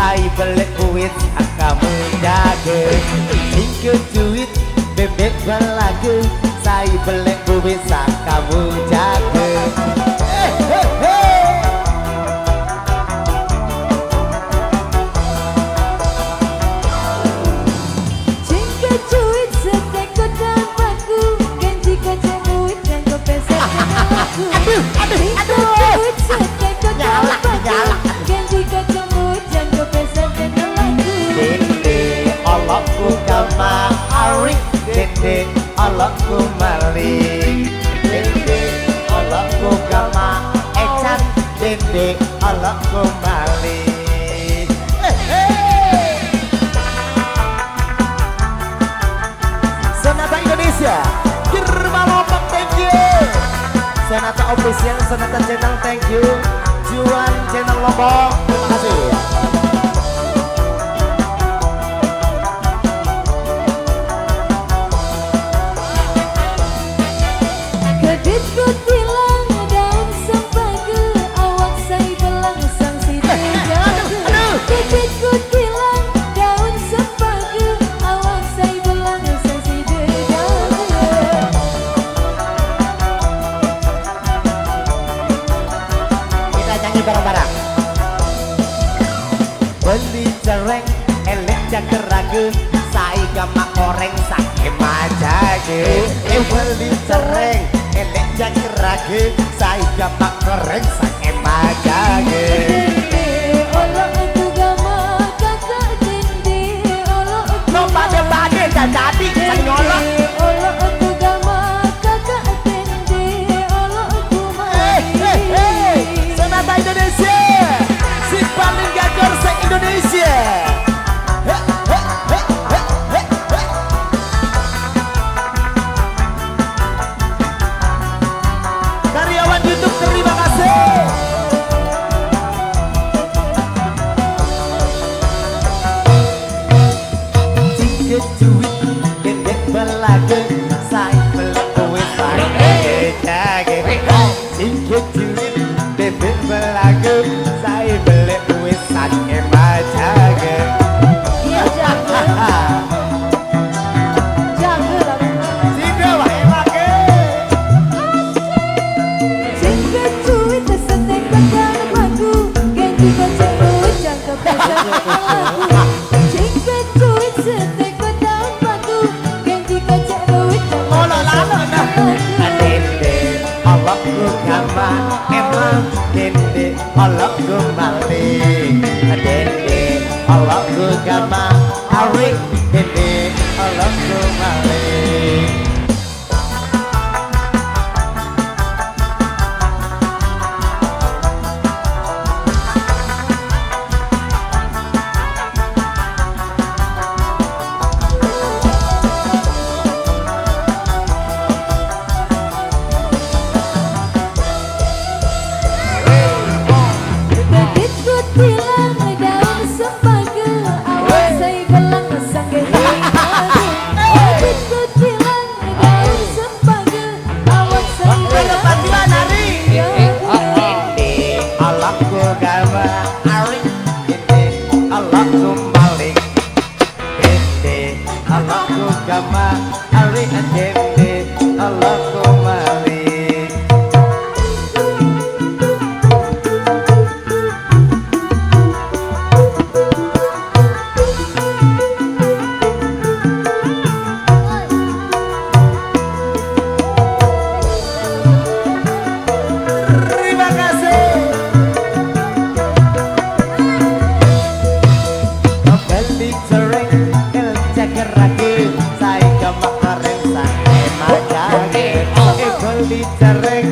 saya beli duit kamu jaga. Ikut duit bebek belagu, saya beli duit kamu jaga. Alakku maling, dende, alakku gama, ecan, dende, alakku maling. Sonata Indonesia, Kirma Lombok, thank you. Sonata official, Sonata channel, thank you. Juan channel Lombok, terima kasih. Barang-barang beli cereng elek jakeraga sai gamak koreng sake majage. Beli cereng elek jakeraga sai gamak koreng sake majage. No bade-bade jadi sang nyolok. Indonesia, si paling gagor se-Indonesia. Karyawan YouTube terima kasih. Jika duit gendek belaga, saya belak kowe pakai jage. Jika duit bebek belagu, saya beli duit sake majaga. Iya jangan. Jangan. Sini wae make. Jika duit setek bakal bagu, ganti kocek duit jangka pasar aku. Jika duit setek bakal bagu, ganti kocek duit jangka pasar aku. Dende, awakku gaman emang. Dende, alakku maling, dende, alakku gama, arik, dende, alakku maling. Cereng